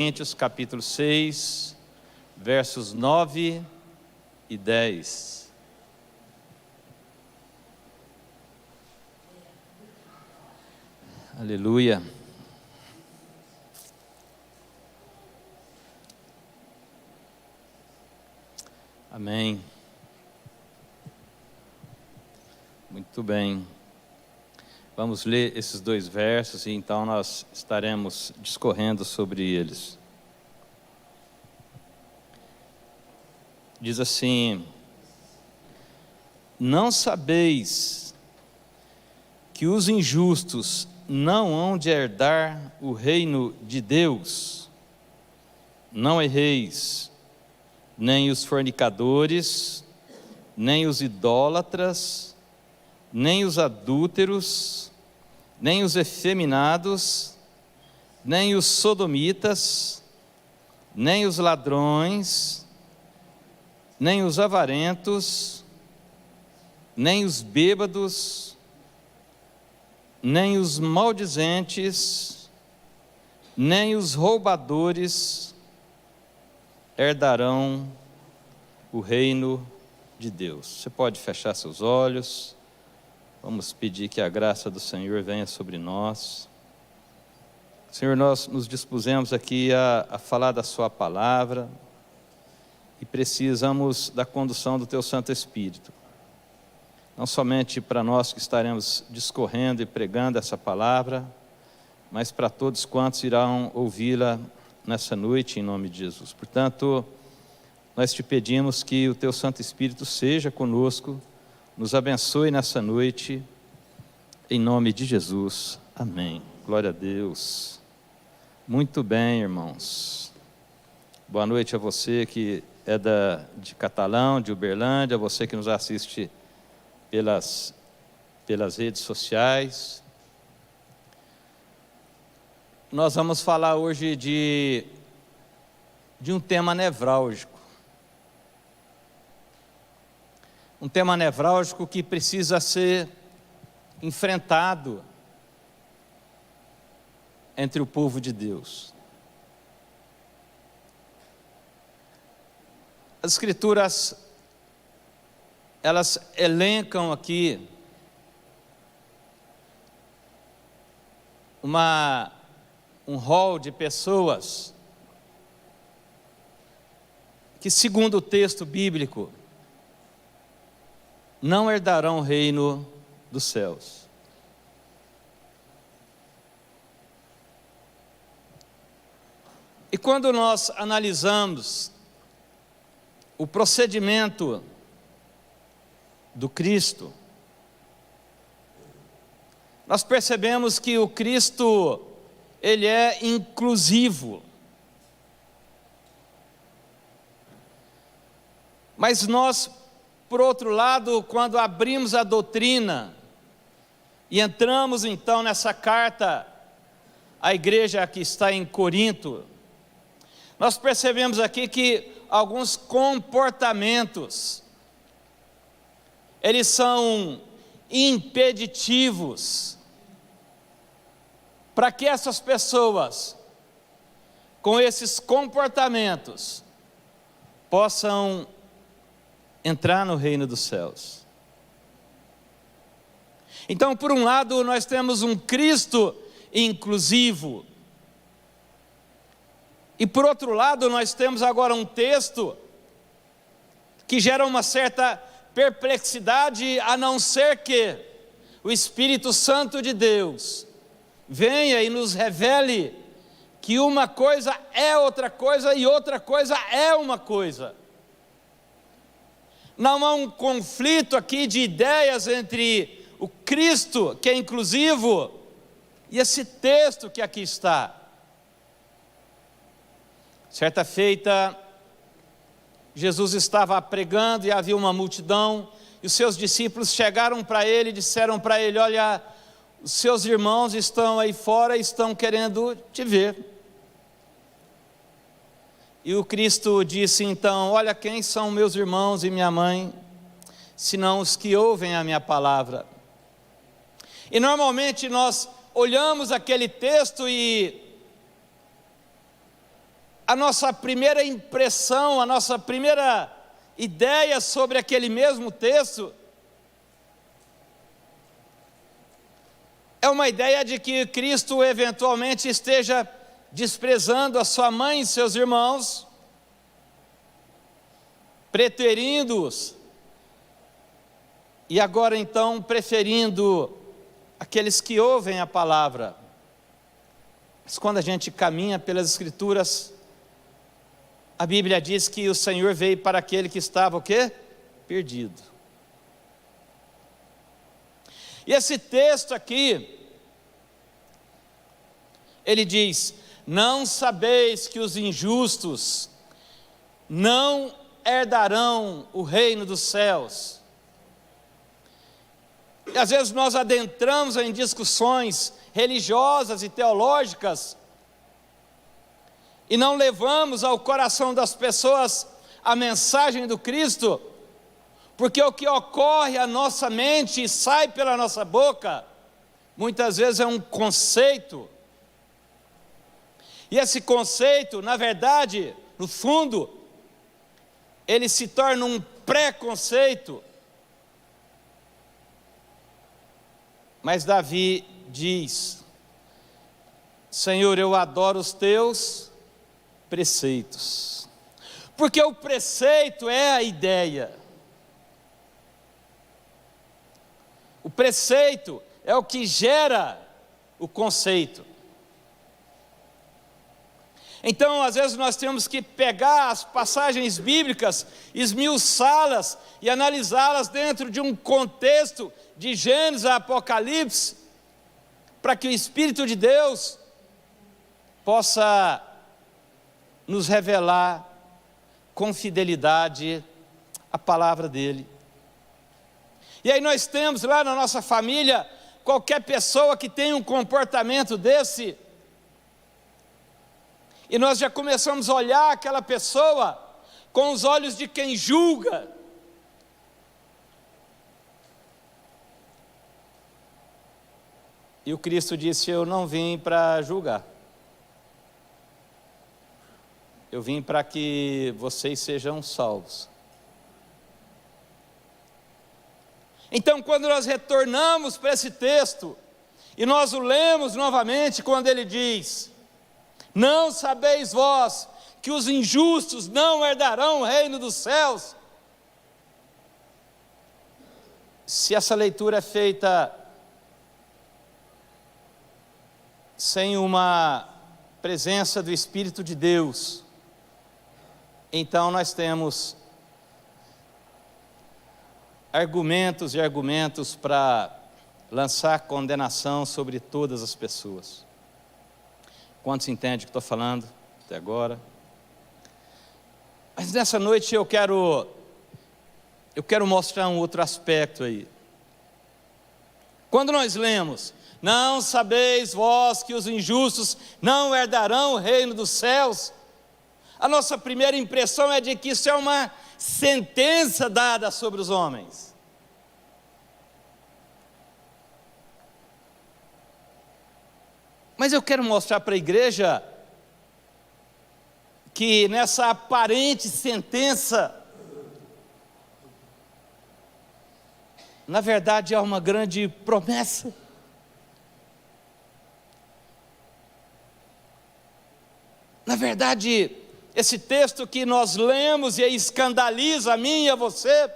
Coríntios capítulo 6, versos 9 e 10. Aleluia. Amém. Muito bem. Vamos ler esses dois versos e então nós estaremos discorrendo sobre eles. Diz assim: não sabeis que os injustos não hão de herdar o reino de Deus? Não erreis, nem os fornicadores, nem os idólatras, nem os adúlteros, nem os efeminados, nem os sodomitas, nem os ladrões, nem os avarentos, nem os bêbados, nem os maldizentes, nem os roubadores herdarão o reino de Deus. Você pode fechar seus olhos. Vamos pedir que a graça do Senhor venha sobre nós. Senhor, nós nos dispusemos aqui a falar da sua palavra e precisamos da condução do teu Santo Espírito. Não somente para nós que estaremos discorrendo e pregando essa palavra, mas para todos quantos irão ouvi-la nessa noite, em nome de Jesus. Portanto, nós te pedimos que o teu Santo Espírito seja conosco, nos abençoe nessa noite, em nome de Jesus. Amém. Glória a Deus. Muito bem, irmãos. Boa noite a você que é de Catalão, de Uberlândia, a você que nos assiste pelas redes sociais. Nós vamos falar hoje de um tema nevrálgico. Um tema nevrálgico que precisa ser enfrentado entre o povo de Deus. As Escrituras, elas elencam aqui um rol de pessoas que, segundo o texto bíblico, não herdarão o reino dos céus. E quando nós analisamos o procedimento do Cristo, nós percebemos que o Cristo, ele é inclusivo. Mas nós, por outro lado, quando abrimos a doutrina e entramos então nessa carta à igreja que está em Corinto, nós percebemos aqui que alguns comportamentos, eles são impeditivos para que essas pessoas, com esses comportamentos, possam entrar no reino dos céus. Então, por um lado, nós temos um Cristo inclusivo, e por outro lado, nós temos agora um texto que gera uma certa perplexidade, a não ser que o Espírito Santo de Deus venha e nos revele que uma coisa é outra coisa e outra coisa é uma coisa. Não há um conflito aqui de ideias entre o Cristo, que é inclusivo, e esse texto que aqui está. Certa feita, Jesus estava pregando e havia uma multidão, e os seus discípulos chegaram para ele e disseram para ele: olha, os seus irmãos estão aí fora e estão querendo te ver. E o Cristo disse então: olha, quem são meus irmãos e minha mãe, senão os que ouvem a minha palavra? E normalmente nós olhamos aquele texto e a nossa primeira impressão, a nossa primeira ideia sobre aquele mesmo texto é uma ideia de que Cristo eventualmente esteja desprezando a sua mãe e seus irmãos, preterindo-os, e agora então preferindo aqueles que ouvem a palavra. Mas quando a gente caminha pelas Escrituras, a Bíblia diz que o Senhor veio para aquele que estava o quê? Perdido. E esse texto aqui, ele diz: não sabeis que os injustos não herdarão o reino dos céus. E às vezes nós adentramos em discussões religiosas e teológicas e não levamos ao coração das pessoas a mensagem do Cristo, porque o que ocorre à nossa mente e sai pela nossa boca, muitas vezes é um conceito, e esse conceito, na verdade, no fundo, ele se torna um preconceito. Mas Davi diz: Senhor, eu adoro os teus preceitos, porque o preceito é a ideia, o preceito é o que gera o conceito. Então, às vezes nós temos que pegar as passagens bíblicas, esmiuçá-las e analisá-las dentro de um contexto de Gênesis a Apocalipse, para que o Espírito de Deus possa nos revelar com fidelidade a palavra dele. E aí nós temos lá na nossa família, qualquer pessoa que tenha um comportamento desse, e nós já começamos a olhar aquela pessoa com os olhos de quem julga. E o Cristo disse: eu não vim para julgar, eu vim para que vocês sejam salvos. Então, quando nós retornamos para esse texto, e nós o lemos novamente, quando ele diz: não sabeis vós que os injustos não herdarão o reino dos céus? Se essa leitura é feita sem uma presença do Espírito de Deus, então nós temos argumentos e argumentos para lançar condenação sobre todas as pessoas. Quantos entendem o que estou falando até agora? Mas nessa noite eu quero mostrar um outro aspecto aí. Quando nós lemos: não sabeis vós que os injustos não herdarão o reino dos céus, a nossa primeira impressão é de que isso é uma sentença dada sobre os homens. Mas eu quero mostrar para a igreja que nessa aparente sentença, na verdade há uma grande promessa. Na verdade, esse texto que nós lemos e escandaliza a mim e a você,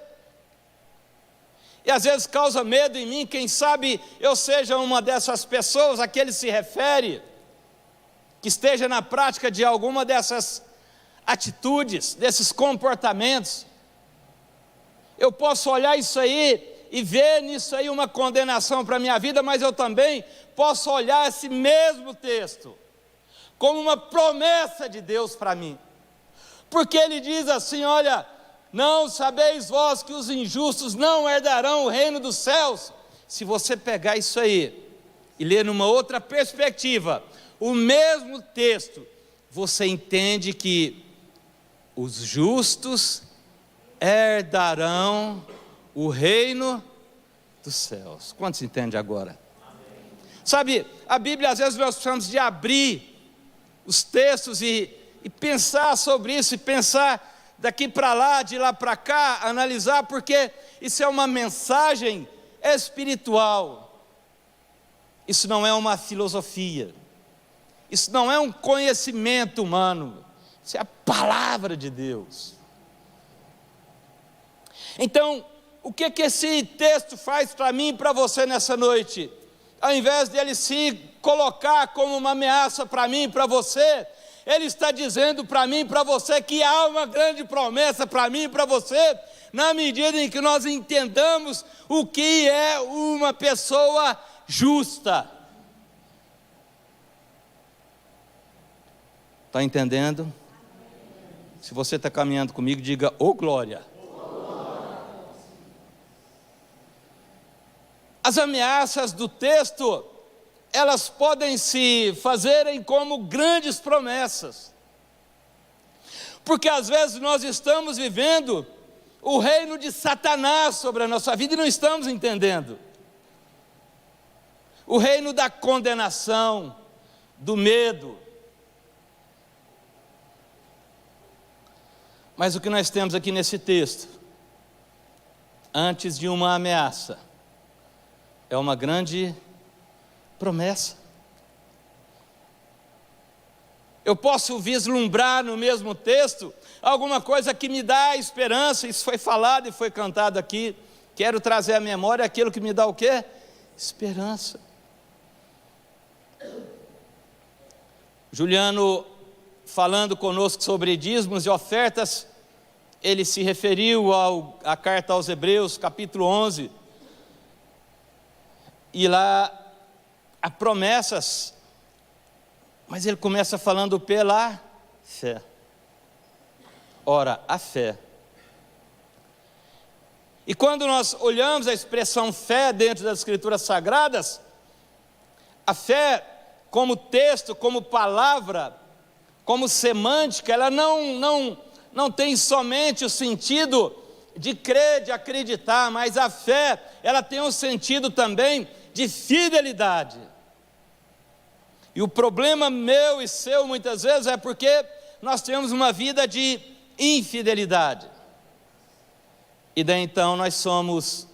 e às vezes causa medo em mim, quem sabe eu seja uma dessas pessoas a que ele se refere, que esteja na prática de alguma dessas atitudes, desses comportamentos. Eu posso olhar isso aí e ver nisso aí uma condenação para a minha vida, mas eu também posso olhar esse mesmo texto como uma promessa de Deus para mim, porque ele diz assim: olha, não sabeis vós que os injustos não herdarão o reino dos céus? Se você pegar isso aí e ler numa outra perspectiva, o mesmo texto, você entende que os justos herdarão o reino dos céus. Quantos entendem agora? Amém. Sabe, a Bíblia às vezes nós precisamos de abrir os textos e e pensar sobre isso, e pensar daqui para lá, de lá para cá, analisar, porque isso é uma mensagem espiritual. Isso não é uma filosofia, isso não é um conhecimento humano, isso é a palavra de Deus. Então, o que esse texto faz para mim e para você nessa noite? Ao invés dele se colocar como uma ameaça para mim e para você, ele está dizendo para mim e para você que há uma grande promessa para mim e para você, na medida em que nós entendamos o que é uma pessoa justa. Está entendendo? Se você está caminhando comigo, diga: ô glória. As ameaças do texto, elas podem se fazerem como grandes promessas, porque às vezes nós estamos vivendo o reino de Satanás sobre a nossa vida e não estamos entendendo. O reino da condenação, do medo. Mas o que nós temos aqui nesse texto, antes de uma ameaça, é uma grande promessa. Eu posso vislumbrar no mesmo texto alguma coisa que me dá esperança. Isso foi falado e foi cantado aqui. Quero trazer à memória aquilo que me dá o quê? Esperança. Juliano, falando conosco sobre dízimos e ofertas, ele se referiu à carta aos Hebreus, capítulo 11, e lá há promessas, mas ele começa falando pela fé. Ora, a fé. E quando nós olhamos a expressão fé dentro das Escrituras Sagradas, a fé como texto, como palavra, como semântica, ela não tem somente o sentido de crer, de acreditar, mas a fé, ela tem um sentido também de fidelidade. E o problema meu e seu muitas vezes é porque nós temos uma vida de infidelidade. E daí então nós somos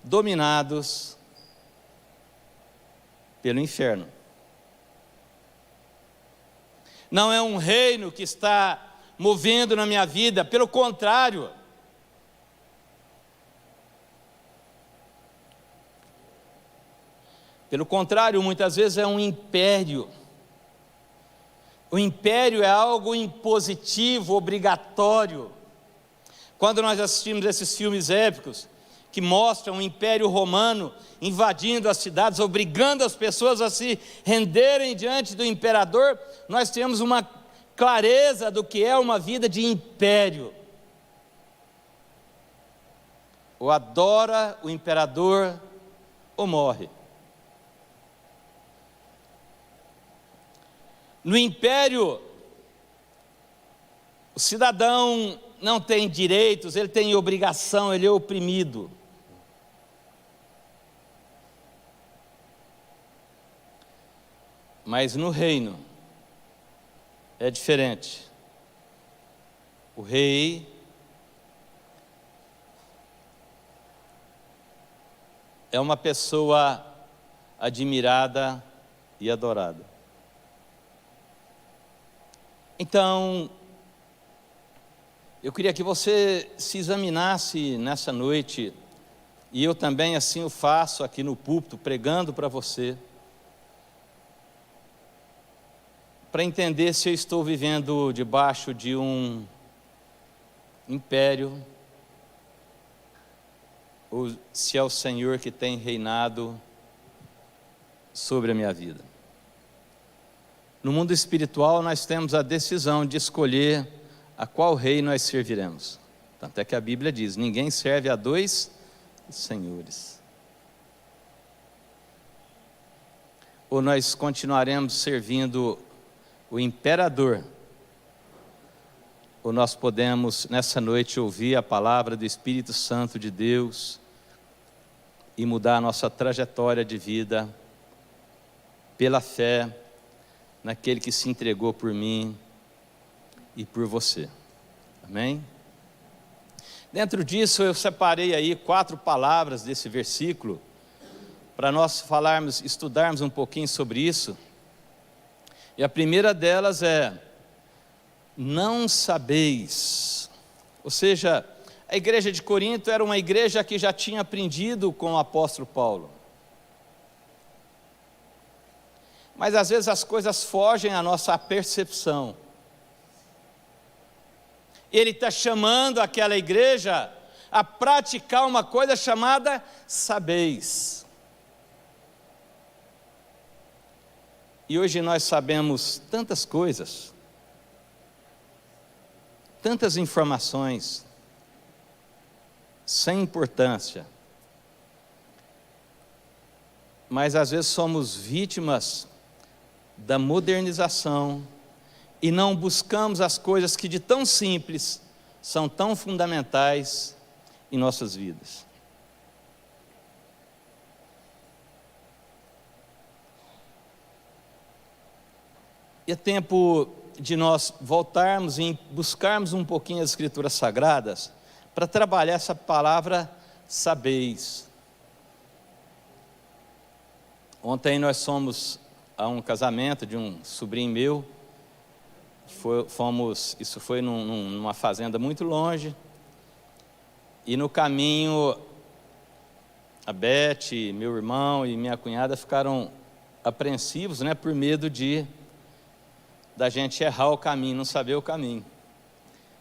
dominados pelo inferno. Não é um reino que está movendo na minha vida, pelo contrário. Pelo contrário, muitas vezes é um império. O império é algo impositivo, obrigatório. Quando nós assistimos esses filmes épicos, que mostram o Império Romano invadindo as cidades, obrigando as pessoas a se renderem diante do imperador, nós temos uma clareza do que é uma vida de império. Ou adora o imperador, ou morre. No império, o cidadão não tem direitos, ele tem obrigação, ele é oprimido. Mas no reino é diferente. O rei é uma pessoa admirada e adorada. Então, eu queria que você se examinasse nessa noite, e eu também assim o faço aqui no púlpito, pregando para você, para entender se eu estou vivendo debaixo de um império, ou se é o Senhor que tem reinado sobre a minha vida. No mundo espiritual nós temos a decisão de escolher a qual rei nós serviremos. Tanto é que a Bíblia diz: ninguém serve a dois senhores. Ou nós continuaremos servindo o imperador, ou nós podemos nessa noite ouvir a palavra do Espírito Santo de Deus e mudar a nossa trajetória de vida pela fé naquele que se entregou por mim e por você. Amém? Dentro disso eu separei aí 4 palavras desse versículo, para nós estudarmos um pouquinho sobre isso. E a primeira delas é: não sabeis. Ou seja, a igreja de Corinto era uma igreja que já tinha aprendido com o apóstolo Paulo. Mas às vezes as coisas fogem à nossa percepção. Ele está chamando aquela igreja a praticar uma coisa chamada sabeis. E hoje nós sabemos tantas coisas, tantas informações, sem importância, mas às vezes somos vítimas da modernização e não buscamos as coisas que de tão simples são tão fundamentais em nossas vidas. E é tempo de nós voltarmos e buscarmos um pouquinho as Escrituras Sagradas para trabalhar essa palavra sabeis. Ontem nós fomos a um casamento de um sobrinho meu. Isso foi numa fazenda muito longe. E no caminho, a Beth, meu irmão e minha cunhada ficaram apreensivos, por medo da gente errar o caminho, não saber o caminho.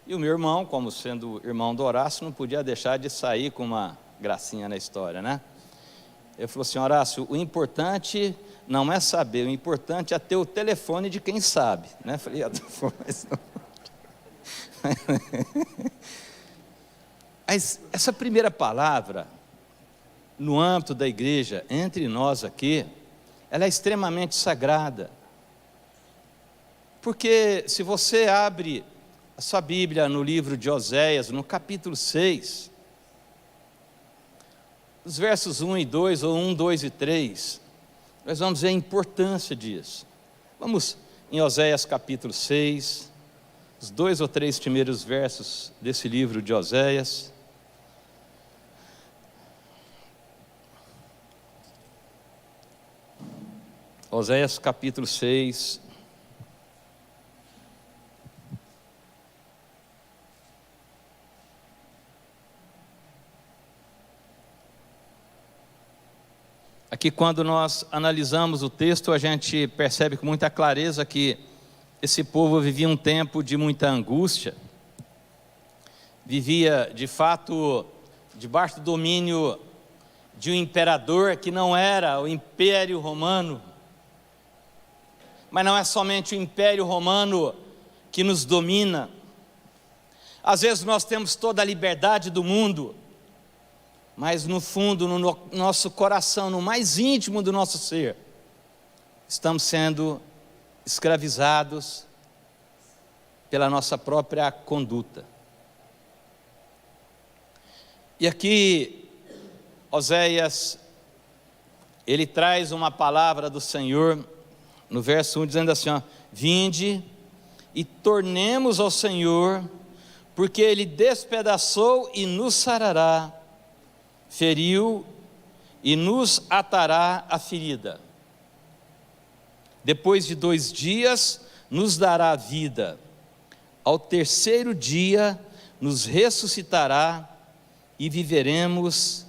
E o meu irmão, como sendo irmão do Horácio, não podia deixar de sair com uma gracinha na história, Ele falou assim: Horácio, o importante não é saber, o importante é ter o telefone de quem sabe, Eu falei: Mas essa primeira palavra, no âmbito da igreja, entre nós aqui, ela é extremamente sagrada. Porque se você abre a sua Bíblia no livro de Oséias, no capítulo 6, os versos 1 e 2, ou 1, 2 e 3, nós vamos ver a importância disso. Vamos em Oséias capítulo 6, os 2 ou 3 primeiros versos desse livro de Oséias. Oséias capítulo 6, aqui, quando nós analisamos o texto, a gente percebe com muita clareza que esse povo vivia um tempo de muita angústia, vivia de fato debaixo do domínio de um imperador que não era o Império Romano. Mas não é somente o Império Romano que nos domina. Às vezes nós temos toda a liberdade do mundo, mas no fundo, no nosso coração, no mais íntimo do nosso ser, estamos sendo escravizados pela nossa própria conduta. E aqui, Oséias, ele traz uma palavra do Senhor, no verso 1, dizendo assim: vinde e tornemos ao Senhor, porque Ele despedaçou e nos sarará, feriu e nos atará a ferida. Depois de 2 dias nos dará vida, ao 3º dia nos ressuscitará e viveremos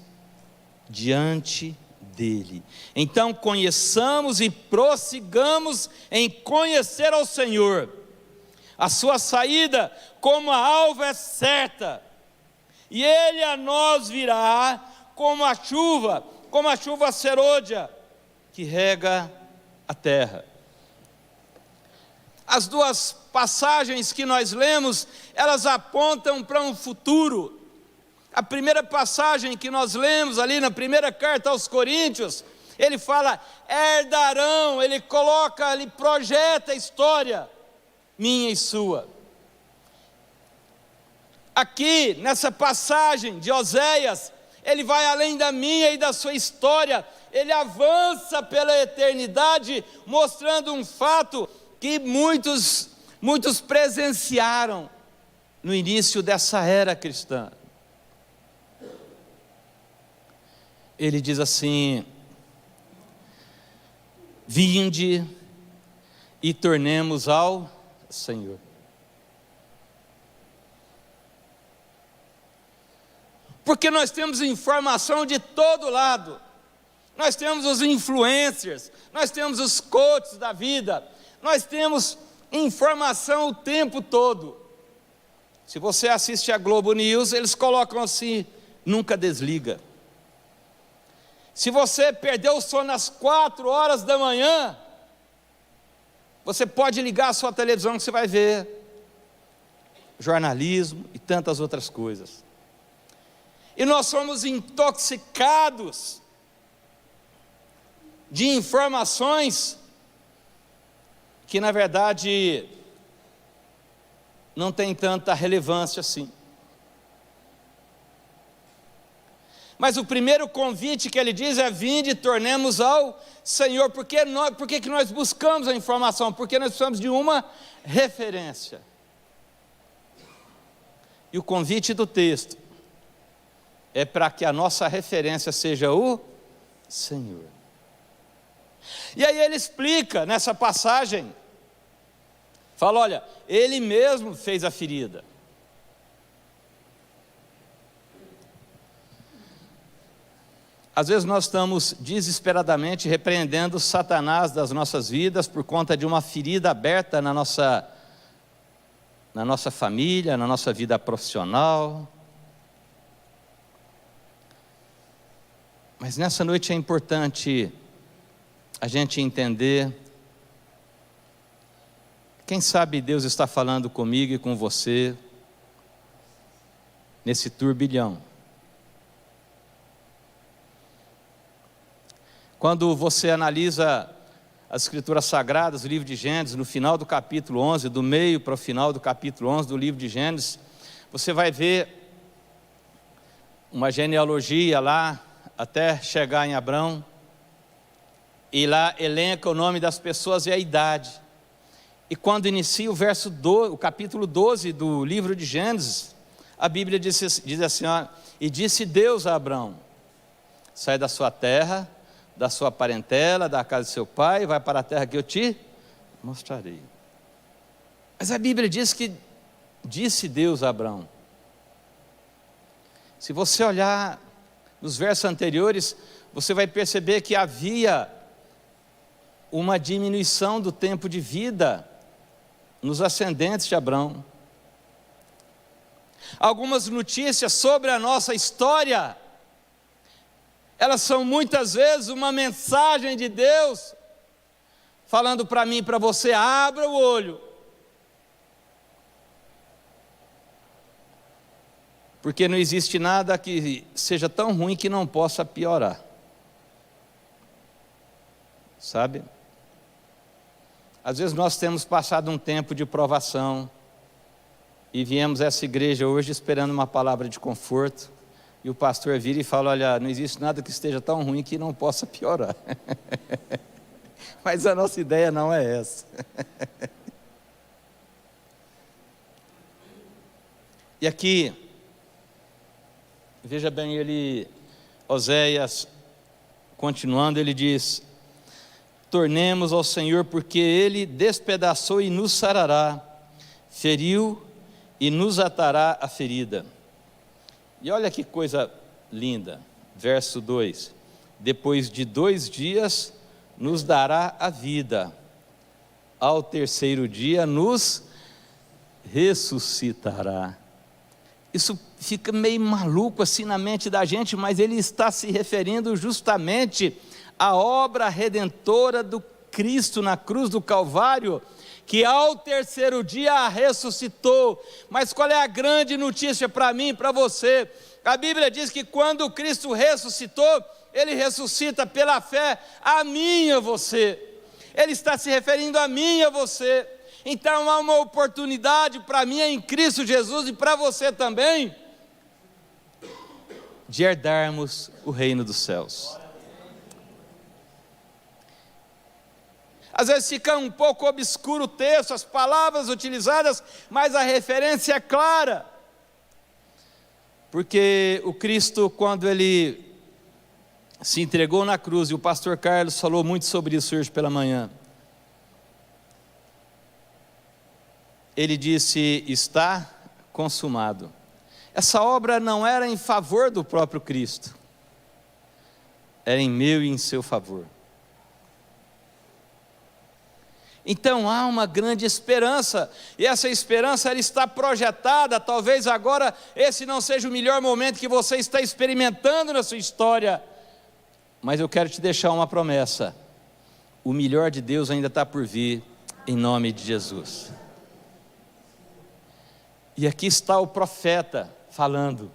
diante dele. Então conheçamos e prossigamos em conhecer ao Senhor. A sua saída como a alva é certa, e Ele a nós virá como a chuva serôdia que rega a terra. As 2 passagens que nós lemos, elas apontam para um futuro. A primeira passagem que nós lemos ali na primeira carta aos Coríntios, ele fala: herdarão, ele projeta a história, minha e sua. Aqui, nessa passagem de Oséias, ele vai além da minha e da sua história, ele avança pela eternidade, mostrando um fato que muitos muitos presenciaram no início dessa era cristã. Ele diz assim: vinde e tornemos ao Senhor. Porque nós temos informação de todo lado. Nós temos os influencers, nós temos os coaches da vida, nós temos informação o tempo todo. Se você assiste a Globo News, eles colocam assim: nunca desliga. Se você perdeu o sono às 4 horas da manhã, você pode ligar a sua televisão que você vai ver jornalismo e tantas outras coisas. E nós somos intoxicados de informações que na verdade não tem tanta relevância assim. Mas o primeiro convite que ele diz é: vinde e tornemos ao Senhor. Por que nós buscamos a informação? Porque nós precisamos de uma referência. E o convite do texto é para que a nossa referência seja o Senhor. E aí ele explica nessa passagem, fala: olha, ele mesmo fez a ferida. Às vezes nós estamos desesperadamente repreendendo Satanás das nossas vidas por conta de uma ferida aberta na nossa família, na nossa vida profissional. Mas nessa noite é importante a gente entender, quem sabe Deus está falando comigo e com você nesse turbilhão. Quando você analisa as Escrituras Sagradas, o livro de Gênesis, no final do capítulo 11, do meio para o final do capítulo 11 do livro de Gênesis, você vai ver uma genealogia lá, até chegar em Abrão, e lá elenca o nome das pessoas e a idade. E quando inicia o capítulo 12 do livro de Gênesis, a Bíblia diz assim: ó, e disse Deus a Abrão: sai da sua terra, da sua parentela, da casa de seu pai, vai para a terra que eu te mostrarei. Mas a Bíblia diz que disse Deus a Abrão. Se você olhar nos versos anteriores, você vai perceber que havia uma diminuição do tempo de vida nos ascendentes de Abrão. Algumas notícias sobre a nossa história, elas são muitas vezes uma mensagem de Deus falando para mim e para você: abra o olho, porque não existe nada que seja tão ruim que não possa piorar, sabe? Às vezes nós temos passado um tempo de provação e viemos a essa igreja hoje esperando uma palavra de conforto, e o pastor vira e fala: olha, não existe nada que esteja tão ruim que não possa piorar. Mas a nossa ideia não é essa. E aqui, veja bem, Oséias, continuando, ele diz: tornemos ao Senhor, porque Ele despedaçou e nos sarará, feriu e nos atará a ferida. E olha que coisa linda, verso 2: depois de 2 dias nos dará a vida, ao terceiro dia nos ressuscitará. Isso fica meio maluco assim na mente da gente, mas ele está se referindo justamente à obra redentora do Cristo na cruz do Calvário, que ao terceiro dia a ressuscitou. Mas qual é a grande notícia para mim e para você? A Bíblia diz que quando Cristo ressuscitou, Ele ressuscita pela fé a mim e a você. Ele está se referindo a mim e a você. Então há uma oportunidade para mim em Cristo Jesus e para você também, de herdarmos o reino dos céus. Às vezes fica um pouco obscuro o texto, as palavras utilizadas, mas a referência é clara. Porque o Cristo, quando Ele se entregou na cruz, e o pastor Carlos falou muito sobre isso hoje pela manhã, Ele disse: está consumado. Essa obra não era em favor do próprio Cristo, era em meu e em seu favor. Então há uma grande esperança, e essa esperança ela está projetada. Talvez agora esse não seja o melhor momento que você está experimentando na sua história, mas eu quero te deixar uma promessa: o melhor de Deus ainda está por vir, em nome de Jesus. E aqui está o profeta falando.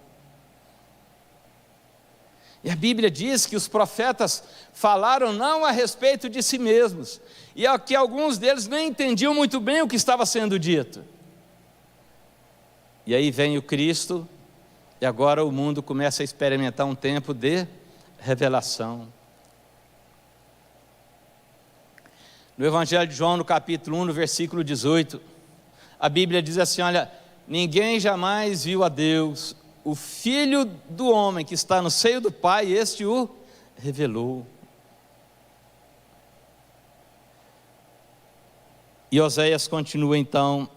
E a Bíblia diz que os profetas falaram não a respeito de si mesmos, e que alguns deles nem entendiam muito bem o que estava sendo dito. E aí vem o Cristo, e agora o mundo começa a experimentar um tempo de revelação. No Evangelho de João, no capítulo 1, no versículo 18, a Bíblia diz assim: olha, ninguém jamais viu a Deus, o Filho do homem que está no seio do Pai, este o revelou. E Oséias continua então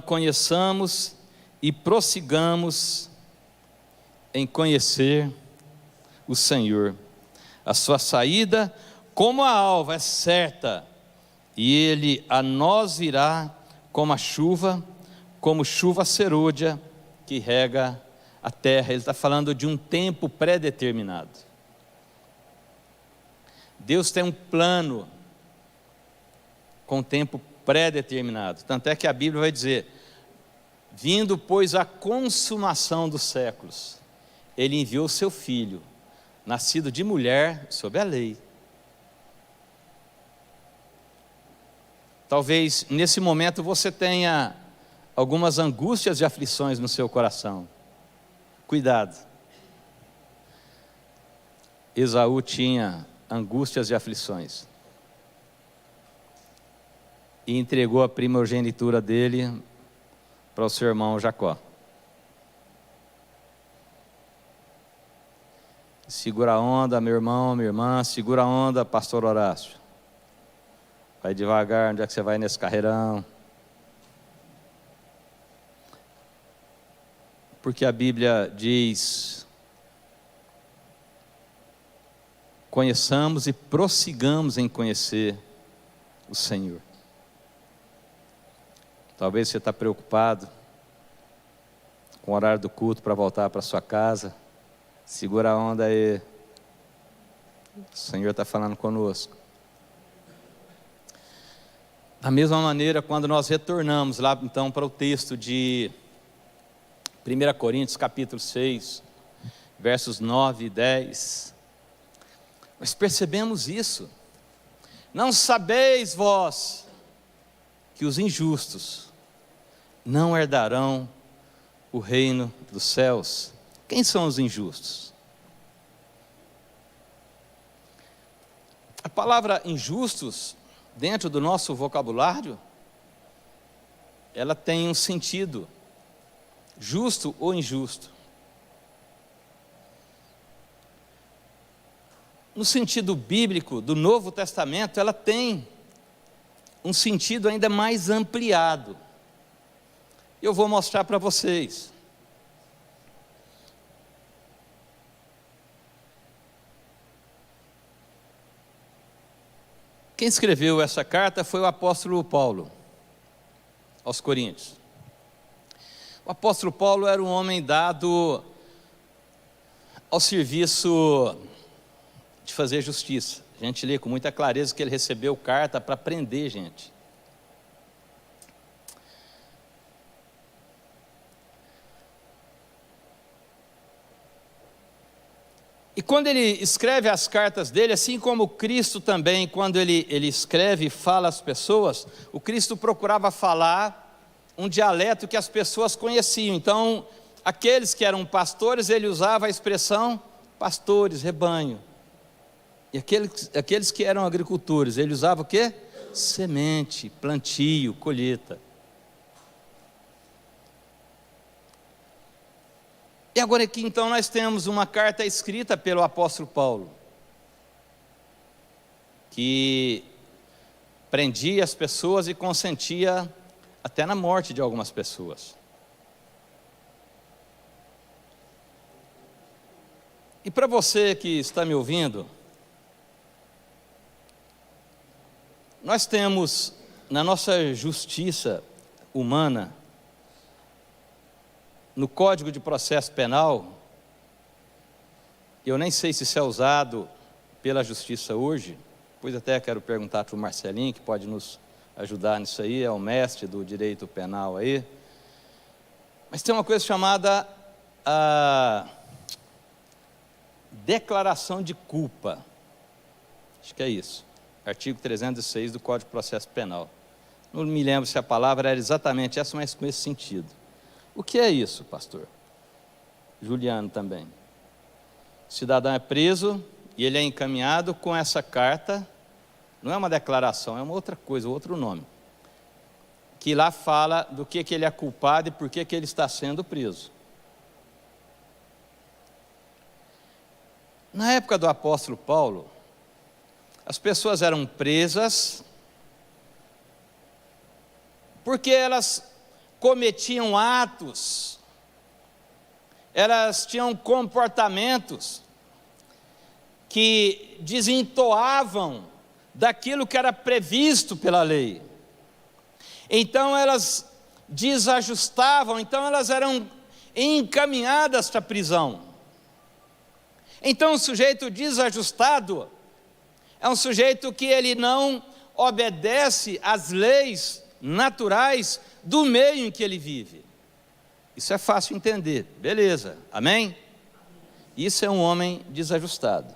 conheçamos e prossigamos em conhecer o Senhor. A sua saída como a alva é certa, e Ele a nós virá como a chuva, como chuva serôdia que rega a terra. Ele está falando de um tempo pré-determinado. Deus tem um plano com tempo pré-determinado. Tanto é que a Bíblia vai dizer: vindo pois a consumação dos séculos, Ele enviou seu Filho, nascido de mulher, sob a lei. Talvez nesse momento você tenha algumas angústias e aflições no seu coração. Cuidado. Esaú tinha angústias e aflições, e entregou a primogenitura dele para o seu irmão Jacó. Segura a onda, meu irmão, minha irmã, segura a onda, pastor Horácio. Vai devagar, onde é que você vai nesse carreirão? Porque a Bíblia diz: conheçamos e prossigamos em conhecer o Senhor. Talvez você está preocupado com o horário do culto para voltar para sua casa. Segura a onda aí, o Senhor está falando conosco. Da mesma maneira, quando nós retornamos lá então para o texto de 1 Coríntios capítulo 6, versos 9 e 10, nós percebemos isso. Não sabeis vós que os injustos não herdarão o reino dos céus? Quem são os injustos? A palavra injustos, dentro do nosso vocabulário, ela tem um sentido: justo ou injusto. No sentido bíblico do Novo Testamento, ela tem um sentido ainda mais ampliado. Eu vou mostrar para vocês. Quem escreveu essa carta foi o apóstolo Paulo aos Coríntios. O apóstolo Paulo era um homem dado ao serviço de fazer justiça. A gente lê com muita clareza que ele recebeu carta para prender gente. E quando ele escreve as cartas dele, assim como Cristo também, quando ele escreve e fala às pessoas, o Cristo procurava falar um dialeto que as pessoas conheciam. Então, aqueles que eram pastores, ele usava a expressão pastores, rebanho. E aqueles que eram agricultores, ele usava o quê? Semente, plantio, colheita. E agora aqui então nós temos uma carta escrita pelo apóstolo Paulo, que prendia as pessoas e consentia até na morte de algumas pessoas. E para você que está me ouvindo, nós temos na nossa justiça humana, no Código de Processo Penal, eu nem sei se isso é usado pela justiça hoje, pois até quero perguntar para o Marcelinho, que pode nos ajudar nisso aí, é o mestre do direito penal aí. Mas tem uma coisa chamada a declaração de culpa, acho que é isso, artigo 306 do Código de Processo Penal. Não me lembro se a palavra era exatamente essa, mas com esse sentido. O que é isso, pastor? Juliano também. O cidadão é preso e ele é encaminhado com essa carta, não é uma declaração, é uma outra coisa, outro nome, que lá fala do que ele é culpado e por que ele está sendo preso. Na época do apóstolo Paulo, as pessoas eram presas porque elas cometiam atos, elas tinham comportamentos que desentoavam daquilo que era previsto pela lei. Então elas desajustavam, então elas eram encaminhadas para a prisão. Então o sujeito desajustado é um sujeito que ele não obedece às leis naturais do meio em que ele vive. Isso é fácil entender, beleza, amém? Isso é um homem desajustado.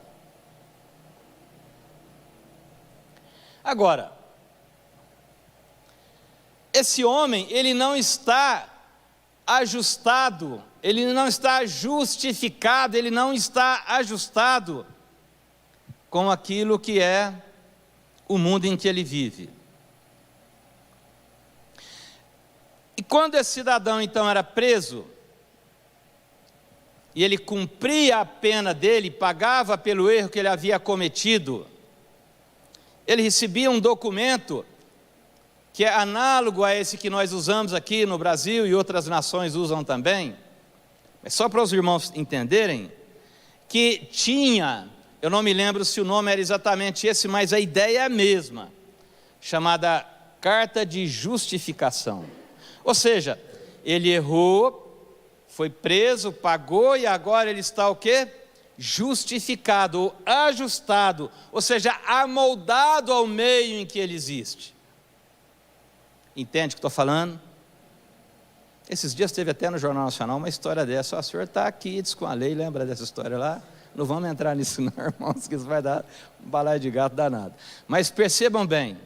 Agora, esse homem, ele não está ajustado, ele não está justificado, ele não está ajustado com aquilo que é o mundo em que ele vive. E quando esse cidadão então era preso, e ele cumpria a pena dele, pagava pelo erro que ele havia cometido, ele recebia um documento que é análogo a esse que nós usamos aqui no Brasil e outras nações usam também, mas só para os irmãos entenderem, que tinha, eu não me lembro se o nome era exatamente esse, mas a ideia é a mesma, chamada Carta de Justificação. Ou seja, ele errou, foi preso, pagou e agora ele está o quê? Justificado, ou ajustado, ou seja, amoldado ao meio em que ele existe. Entende o que estou falando? Esses dias teve até no Jornal Nacional uma história dessa. O senhor está aqui, diz com a lei, lembra dessa história lá? Não vamos entrar nisso não, irmãos, que isso vai dar um balaio de gato danado. Mas percebam bem,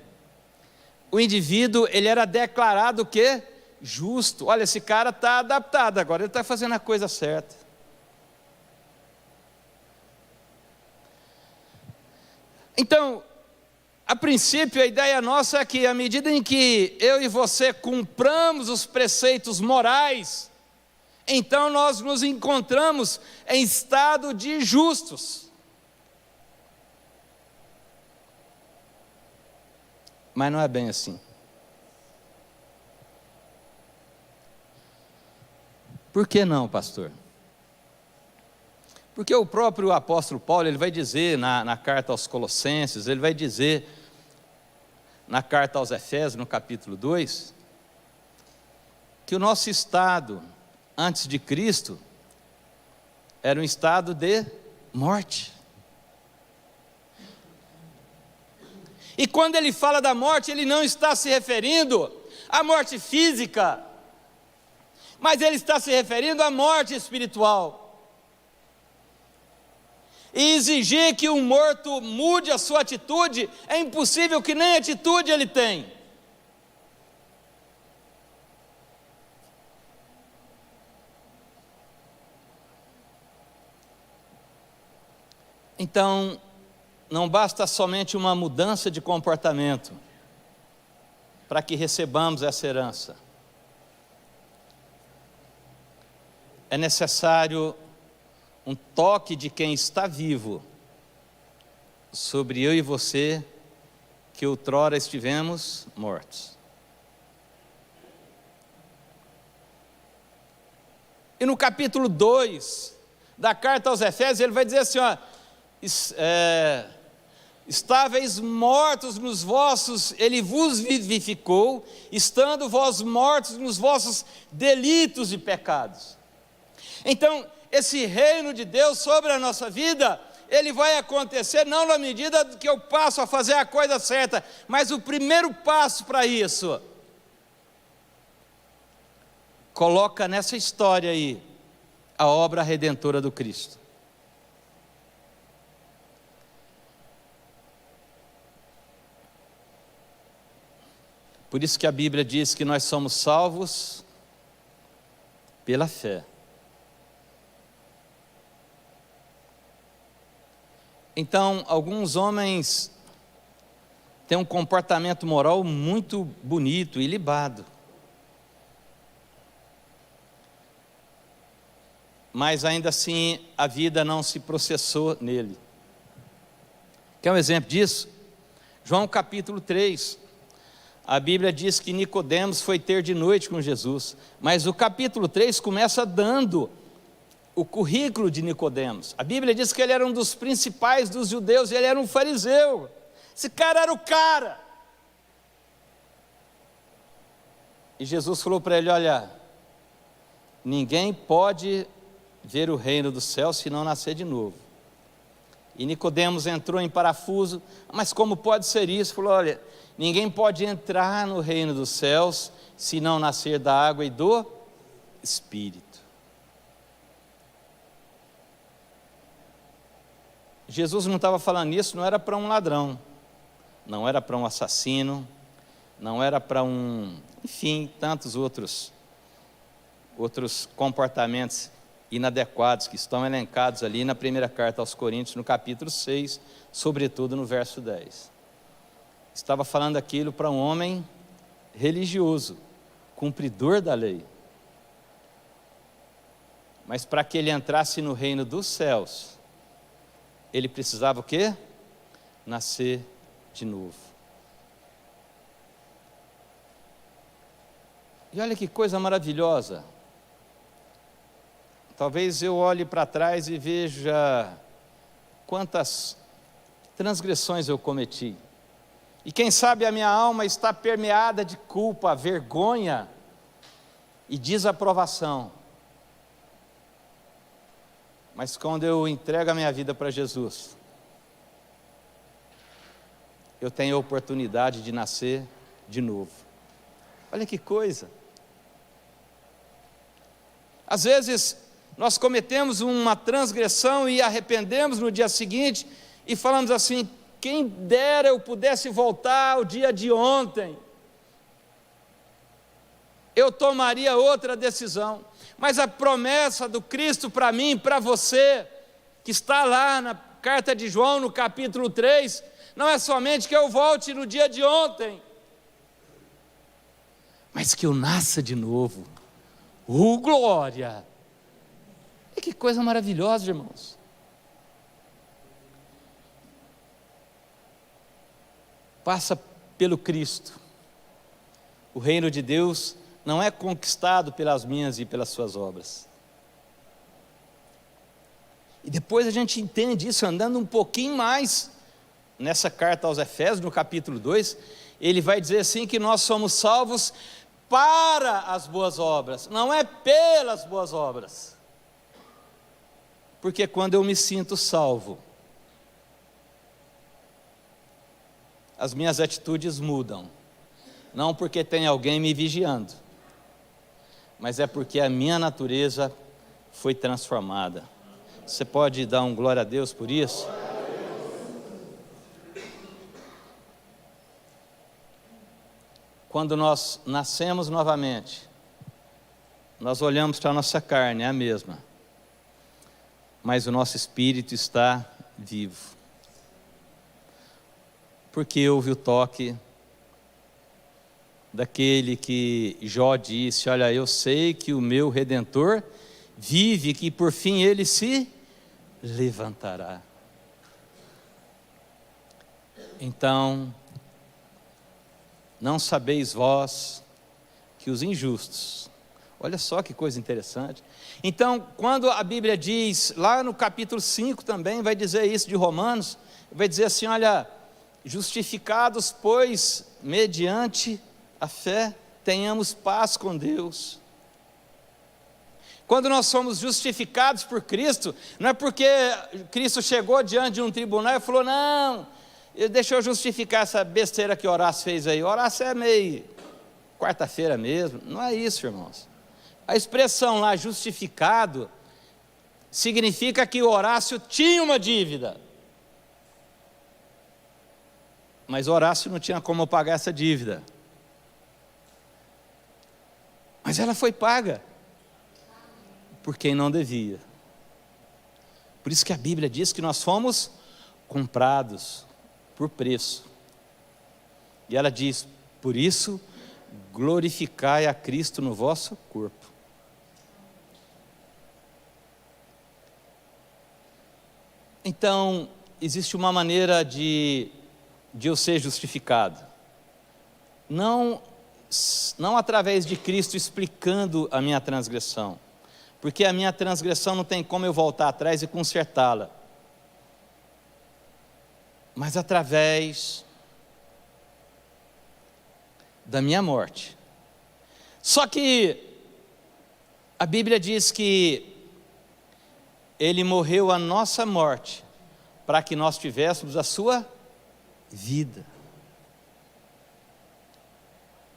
o indivíduo, ele era declarado o quê? Justo. Olha, esse cara está adaptado agora, ele está fazendo a coisa certa. Então, a princípio a ideia nossa é que à medida em que eu e você cumpramos os preceitos morais, então nós nos encontramos em estado de justos. Mas não é bem assim. Por que não, pastor? Porque o próprio apóstolo Paulo, ele vai dizer na carta aos Colossenses, ele vai dizer na carta aos Efésios, no capítulo 2, que o nosso estado antes de Cristo era um estado de morte. E quando ele fala da morte, ele não está se referindo à morte física, mas ele está se referindo à morte espiritual. E exigir que um morto mude a sua atitude, é impossível, que nem atitude ele tem. Então, não basta somente uma mudança de comportamento para que recebamos essa herança. É necessário um toque de quem está vivo sobre eu e você, que outrora estivemos mortos. E no capítulo 2 da carta aos Efésios, ele vai dizer assim, ó, estáveis mortos nos vossos, ele vos vivificou, estando vós mortos nos vossos delitos e pecados. Então, esse reino de Deus sobre a nossa vida, ele vai acontecer não na medida que eu passo a fazer a coisa certa, mas o primeiro passo para isso, coloca nessa história aí, a obra redentora do Cristo. Por isso que a Bíblia diz que nós somos salvos pela fé. Então, alguns homens têm um comportamento moral muito bonito e ilibado, mas ainda assim a vida não se processou nele. Quer um exemplo disso? João capítulo 3, a Bíblia diz que Nicodemos foi ter de noite com Jesus, mas o capítulo 3 começa dando o currículo de Nicodemos. A Bíblia diz que ele era um dos principais dos judeus, ele era um fariseu, esse cara era o cara. E Jesus falou para ele, olha, ninguém pode ver o reino dos céus se não nascer de novo. E Nicodemos entrou em parafuso, mas como pode ser isso? Falou, olha, ninguém pode entrar no reino dos céus se não nascer da água e do Espírito. Jesus não estava falando isso, não era para um ladrão, não era para um assassino, não era para enfim, tantos outros comportamentos inadequados que estão elencados ali na primeira carta aos Coríntios, no capítulo 6, sobretudo no verso 10. Estava falando aquilo para um homem religioso, cumpridor da lei. Mas para que ele entrasse no reino dos céus, ele precisava o quê? Nascer de novo. E olha que coisa maravilhosa. Talvez eu olhe para trás e veja quantas transgressões eu cometi. E quem sabe a minha alma está permeada de culpa, vergonha e desaprovação. Mas quando eu entrego a minha vida para Jesus, eu tenho a oportunidade de nascer de novo. Olha que coisa. Às vezes, nós cometemos uma transgressão e arrependemos no dia seguinte e falamos assim, quem dera eu pudesse voltar ao dia de ontem, eu tomaria outra decisão. Mas a promessa do Cristo para mim, para você, que está lá na carta de João, no capítulo 3, não é somente que eu volte no dia de ontem, mas que eu nasça de novo. Glória! E que coisa maravilhosa, irmãos. Passa pelo Cristo. O reino de Deus não é conquistado pelas minhas e pelas suas obras. E depois a gente entende isso andando um pouquinho mais nessa carta aos Efésios, no capítulo 2, ele vai dizer assim que nós somos salvos para as boas obras, não é pelas boas obras. Porque quando eu me sinto salvo, as minhas atitudes mudam, não porque tem alguém me vigiando, mas é porque a minha natureza foi transformada. Você pode dar um glória a Deus por isso? Quando nós nascemos novamente, nós olhamos para a nossa carne, é a mesma, mas o nosso espírito está vivo. porque houve o toque daquele que Jó disse: olha, eu sei que o meu Redentor vive, que por fim ele se levantará. Então, não sabeis vós que os injustos, olha só que coisa interessante. Então, quando a Bíblia diz, lá no capítulo 5 também, vai dizer isso de Romanos, vai dizer assim, olha, justificados, pois, mediante a fé, tenhamos paz com Deus. Quando nós somos justificados por Cristo, não é porque Cristo chegou diante de um tribunal e falou, não, deixa eu justificar essa besteira que Horácio fez aí. Horácio é meio quarta-feira mesmo. Não é isso, irmãos. A expressão lá, justificado, significa que Horácio tinha uma dívida. Mas Horácio não tinha como pagar essa dívida. Mas ela foi paga por quem não devia. Por isso que a Bíblia diz que nós fomos comprados por preço. E ela diz, por isso, glorificai a Cristo no vosso corpo. Então, existe uma maneira de eu ser justificado. Não através de Cristo explicando a minha transgressão, porque a minha transgressão não tem como eu voltar atrás e consertá-la, mas através da minha morte. Só que a Bíblia diz que Ele morreu a nossa morte, para que nós tivéssemos a sua vida.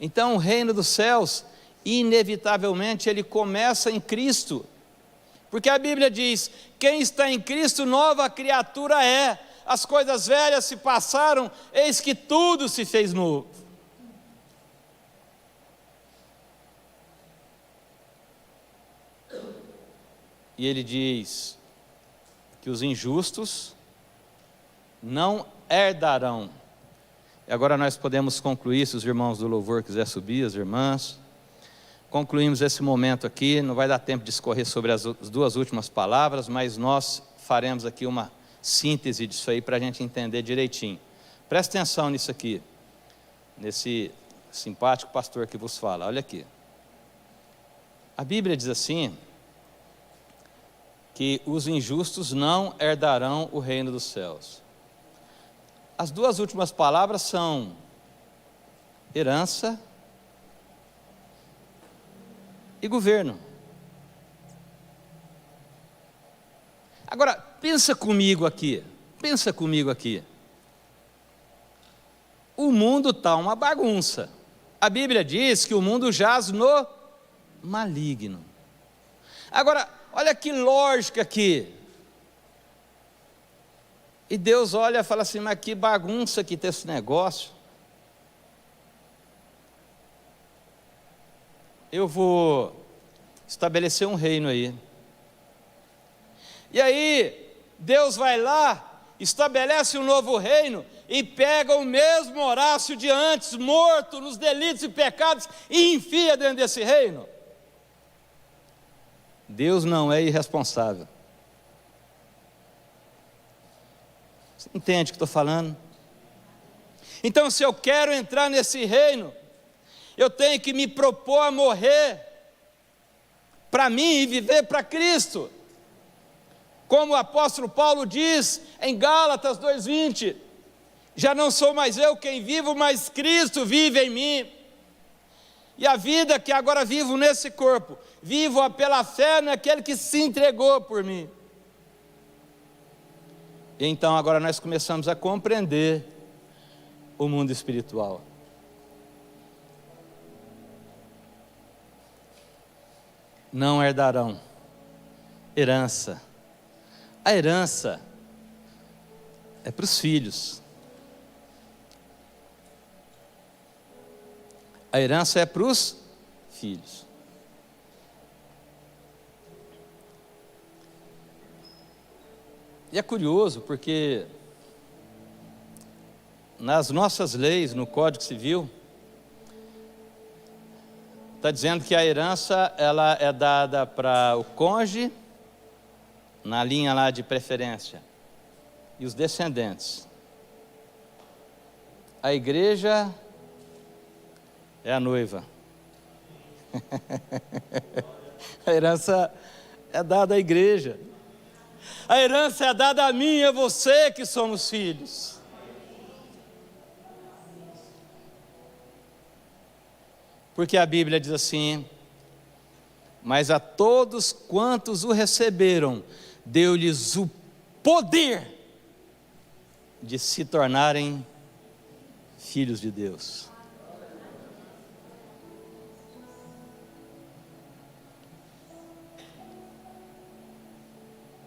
Então o reino dos céus, inevitavelmente, ele começa em Cristo, porque a Bíblia diz, quem está em Cristo, nova criatura é, as coisas velhas se passaram, eis que tudo se fez novo. E ele diz que os injustos não herdarão. E agora nós podemos concluir, se os irmãos do louvor quiserem subir, as irmãs. Concluímos esse momento aqui, não vai dar tempo de discorrer sobre as duas últimas palavras, mas nós faremos aqui uma síntese disso aí para a gente entender direitinho. Presta atenção nisso aqui, nesse simpático pastor que vos fala, olha aqui. A Bíblia diz assim, que os injustos não herdarão o reino dos céus. As duas últimas palavras são herança e governo. Agora, pensa comigo aqui. O mundo está uma bagunça. A Bíblia diz que o mundo jaz no maligno. Agora, olha que lógica aqui. E Deus olha e fala assim, mas que bagunça que tem esse negócio. Eu vou estabelecer um reino aí. E aí, Deus vai lá, estabelece um novo reino, e pega o mesmo Horácio de antes, morto nos delitos e pecados, e enfia dentro desse reino. Deus não é irresponsável. Você entende o que estou falando? Então, se eu quero entrar nesse reino, eu tenho que me propor a morrer para mim e viver para Cristo. Como o apóstolo Paulo diz em Gálatas 2:20, já não sou mais eu quem vivo, mas Cristo vive em mim. E a vida que agora vivo nesse corpo, vivo-a pela fé naquele que se entregou por mim. E então agora nós começamos a compreender o mundo espiritual. Não herdarão herança. A herança é para os filhos. A herança é para os filhos. E é curioso porque nas nossas leis, no Código Civil, está dizendo que a herança ela é dada para o cônjuge, na linha lá de preferência, e os descendentes. A igreja é a noiva. A herança é dada à igreja. A herança é dada a mim e a você que somos filhos. Porque a Bíblia diz assim: mas a todos quantos o receberam, deu-lhes o poder de se tornarem filhos de Deus.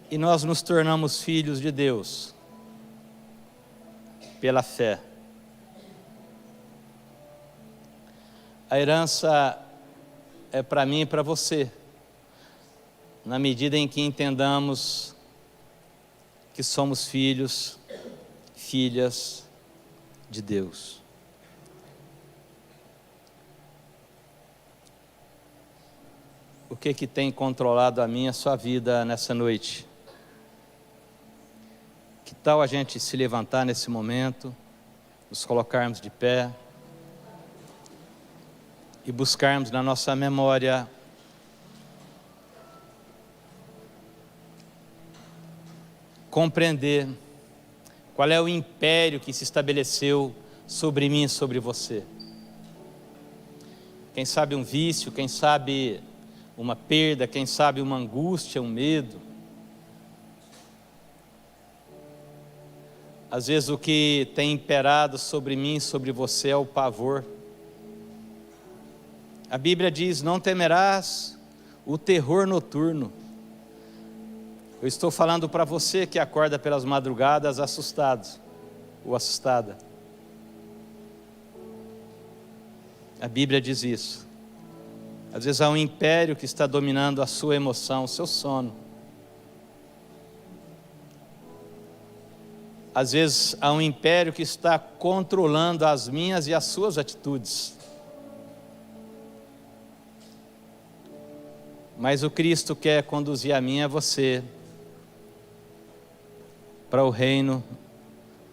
E nós nos tornamos filhos de Deus pela fé. A herança é para mim e para você, na medida em que entendamos que somos filhos, filhas de Deus. O que tem controlado a minha e a sua vida nessa noite? Que tal a gente se levantar nesse momento, nos colocarmos de pé e buscarmos na nossa memória compreender qual é o império que se estabeleceu sobre mim e sobre você. Quem sabe um vício, quem sabe uma perda, quem sabe uma angústia, um medo. Às vezes o que tem imperado sobre mim e sobre você é o pavor. A Bíblia diz: não temerás o terror noturno. Eu estou falando para você que acorda pelas madrugadas assustado ou assustada. A Bíblia diz isso. Às vezes há um império que está dominando a sua emoção, o seu sono. Às vezes há um império que está controlando as minhas e as suas atitudes. Mas o Cristo quer conduzir a mim e a você para o reino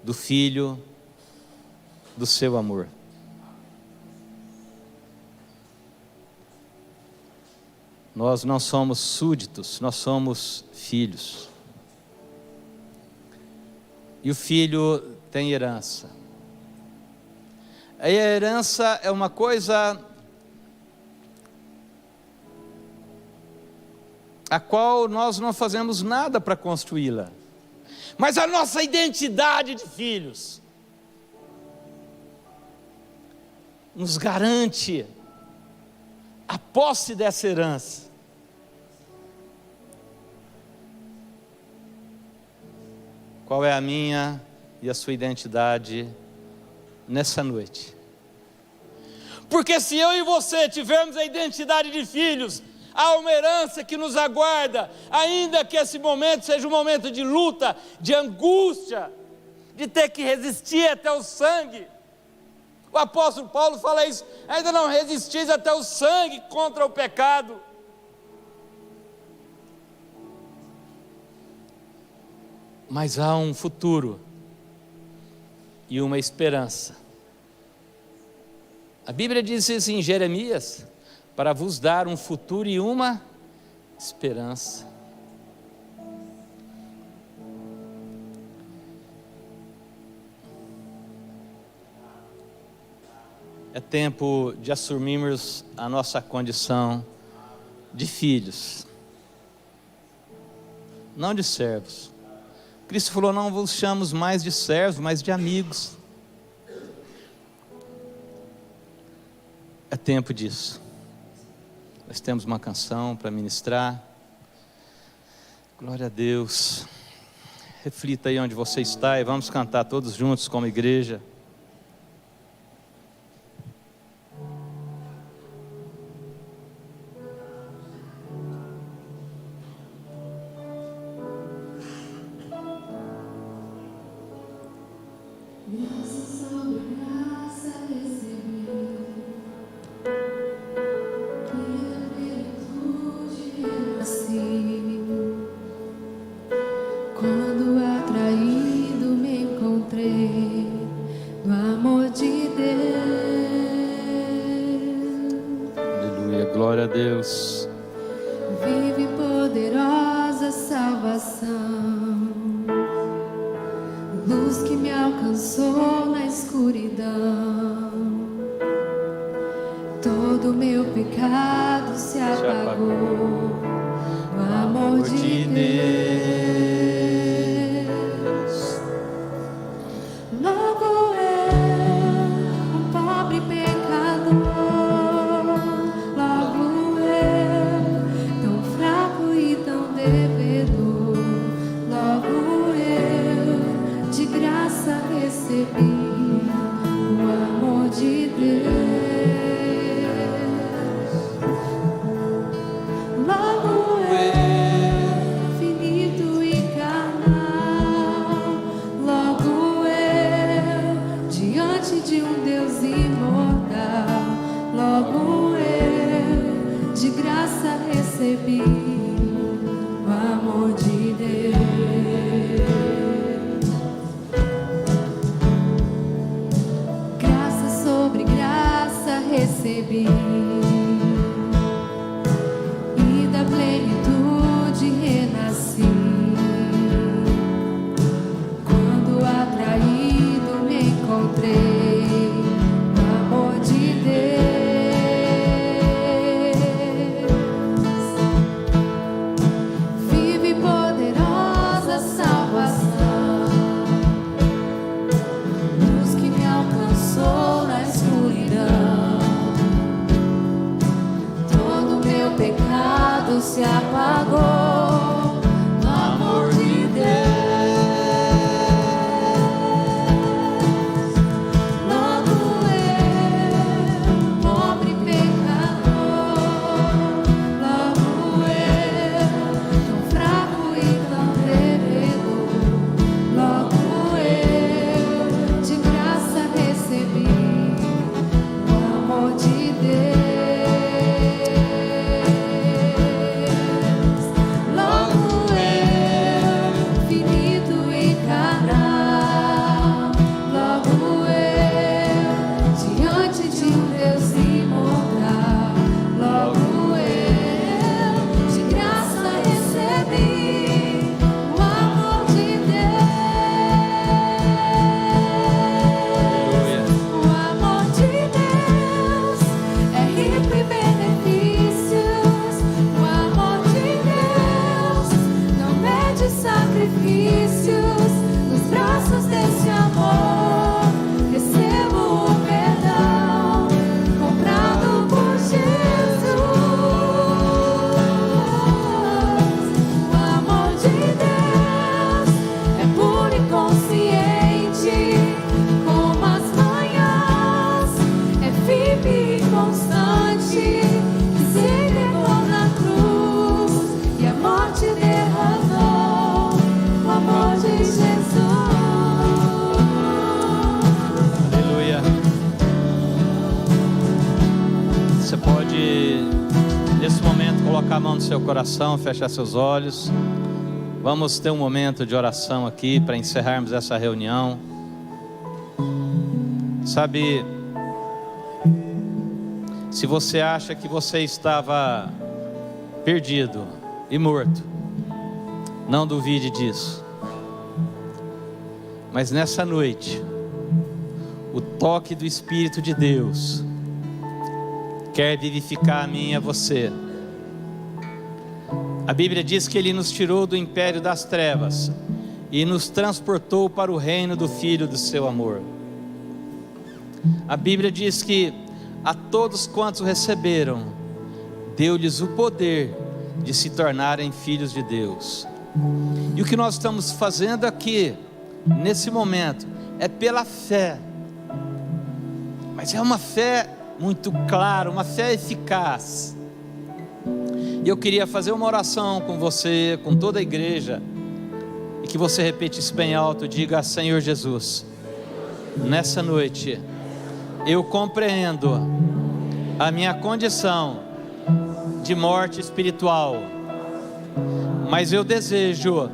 do Filho do seu amor. Nós não somos súditos, nós somos filhos. E o filho tem herança. E a herança é uma coisa a qual nós não fazemos nada para construí-la. Mas a nossa identidade de filhos nos garante a posse dessa herança. Qual é a minha e a sua identidade nessa noite? Porque se eu e você tivermos a identidade de filhos, há uma herança que nos aguarda, ainda que esse momento seja um momento de luta, de angústia, de ter que resistir até o sangue. O apóstolo Paulo fala isso: ainda não resistis até o sangue contra o pecado. Mas há um futuro e uma esperança. A Bíblia diz isso em Jeremias: para vos dar um futuro e uma esperança. É tempo de assumirmos a nossa condição de filhos, não de servos. Cristo falou: não vos chamamos mais de servos, mas de amigos. É tempo disso. Nós temos uma canção para ministrar. Glória a Deus. Reflita aí onde você está e vamos cantar todos juntos como igreja. Graças a a Deus. Vive poderosa salvação, luz que me alcançou na escuridão. Todo meu pecado se apagou no amor de Deus. Logo eu, um pobre pecador, logo eu, tão fraco e tão devedor, logo eu, de graça recebi o amor de Deus. Logo eu, finito e carnal, logo eu, diante de um Deus imortal, logo eu, de graça recebi o amor de Deus. Graça sobre graça recebi, e da plenitude renasci. Quando atraído me encontrei no amor de Deus. Vive poderosa salvação, luz que me alcançou na escuridão. Todo meu pecado se apagou no amor de Deus. Logo eu, pobre pecador, logo eu, tão fraco e tão devedor, logo eu, de graça recebi o amor de Deus. Logo eu, finito e carnal, logo eu, diante de um Deus imortal, logo eu, de graça recebi o amor de Deus. O amor de Deus é rico em benefícios. O amor de Deus não mede sacrifícios. Nos braços desse amor recebo o perdão, comprado por Jesus. O amor de Deus é puro e consciente como as manhãs, é firme e constante, que se entregou na cruz e a morte derramou o amor de Jesus. Aleluia. Você pode, nesse momento, colocar a mão no seu coração, fechar seus olhos. Vamos ter um momento de oração aqui para encerrarmos essa reunião. Sabe, se você acha que você estava perdido e morto, não duvide disso. Mas nessa noite, o toque do Espírito de Deus quer vivificar a mim e a você. A Bíblia diz que Ele nos tirou do império das trevas e nos transportou para o reino do Filho do seu amor. A Bíblia diz que a todos quantos o receberam, deu-lhes o poder de se tornarem filhos de Deus. E o que nós estamos fazendo aqui, nesse momento, é pela fé. Mas é uma fé muito clara, uma fé eficaz. E eu queria fazer uma oração com você, com toda a igreja, e que você repetisse bem alto, diga: Senhor Jesus, nessa noite, eu compreendo a minha condição de morte espiritual, mas eu desejo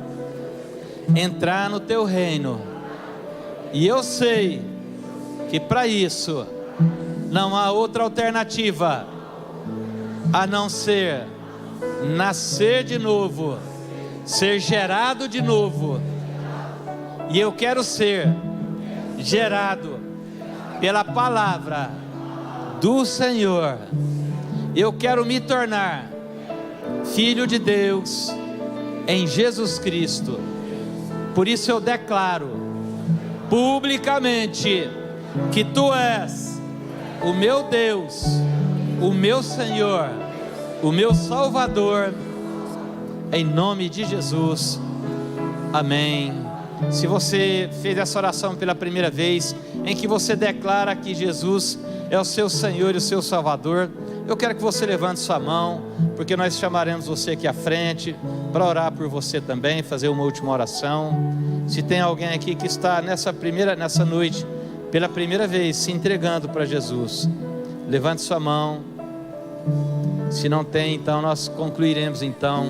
entrar no teu reino, e eu sei que para isso não há outra alternativa a não ser nascer de novo, ser gerado de novo. E eu quero ser gerado pela palavra do Senhor. Eu quero me tornar filho de Deus em Jesus Cristo. Por isso eu declaro publicamente que Tu és o meu Deus, o meu Senhor, o meu Salvador, em nome de Jesus, amém. Se você fez essa oração pela primeira vez, em que você declara que Jesus é o seu Senhor e o seu Salvador, eu quero que você levante sua mão, porque nós chamaremos você aqui à frente, para orar por você também, fazer uma última oração. Se tem alguém aqui que está nessa noite, pela primeira vez, se entregando para Jesus, levante sua mão. Se não tem, então nós concluiremos então.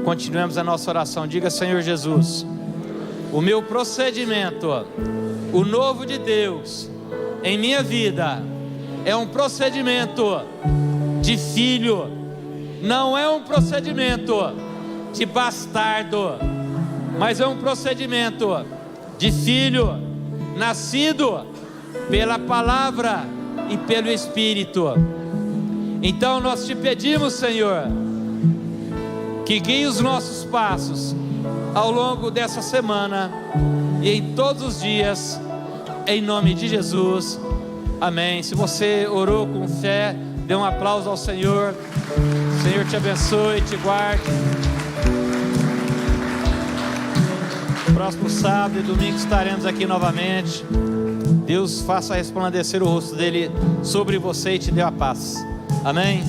Continuemos a nossa oração. Diga: Senhor Jesus, o meu procedimento, o novo de Deus em minha vida, é um procedimento de filho, não é um procedimento de bastardo, mas é um procedimento de filho, nascido pela palavra e pelo Espírito. Então nós te pedimos, Senhor, que guie os nossos passos ao longo dessa semana e em todos os dias, em nome de Jesus, amém. Se você orou com fé, dê um aplauso ao Senhor. O Senhor te abençoe, te guarde. Próximo sábado e domingo estaremos aqui novamente. Deus faça resplandecer o rosto dele sobre você e te dê a paz, amém.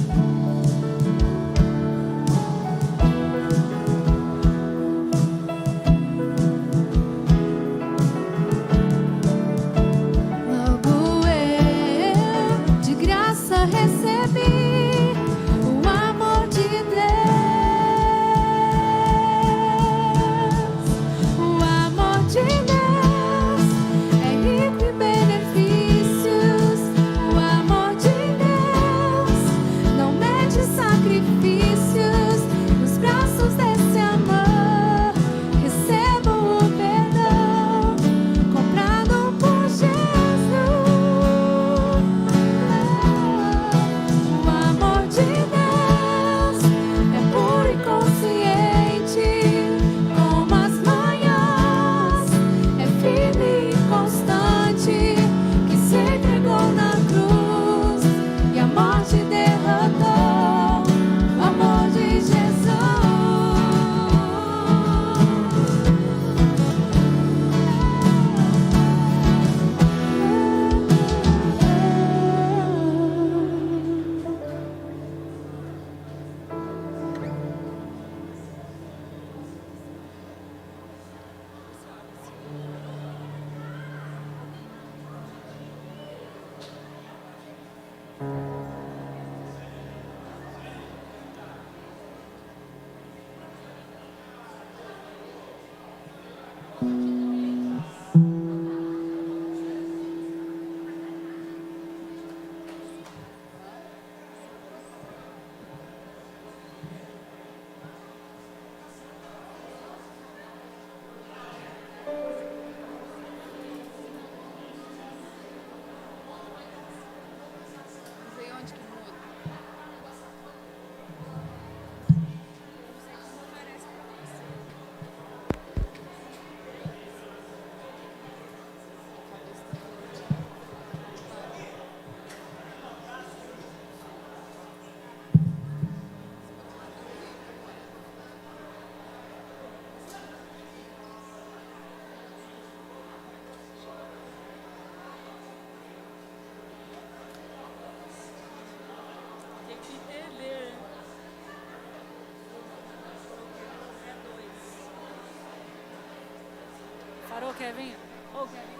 Parou, Kevin? Ô, Kevin,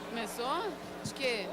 Começou? Acho que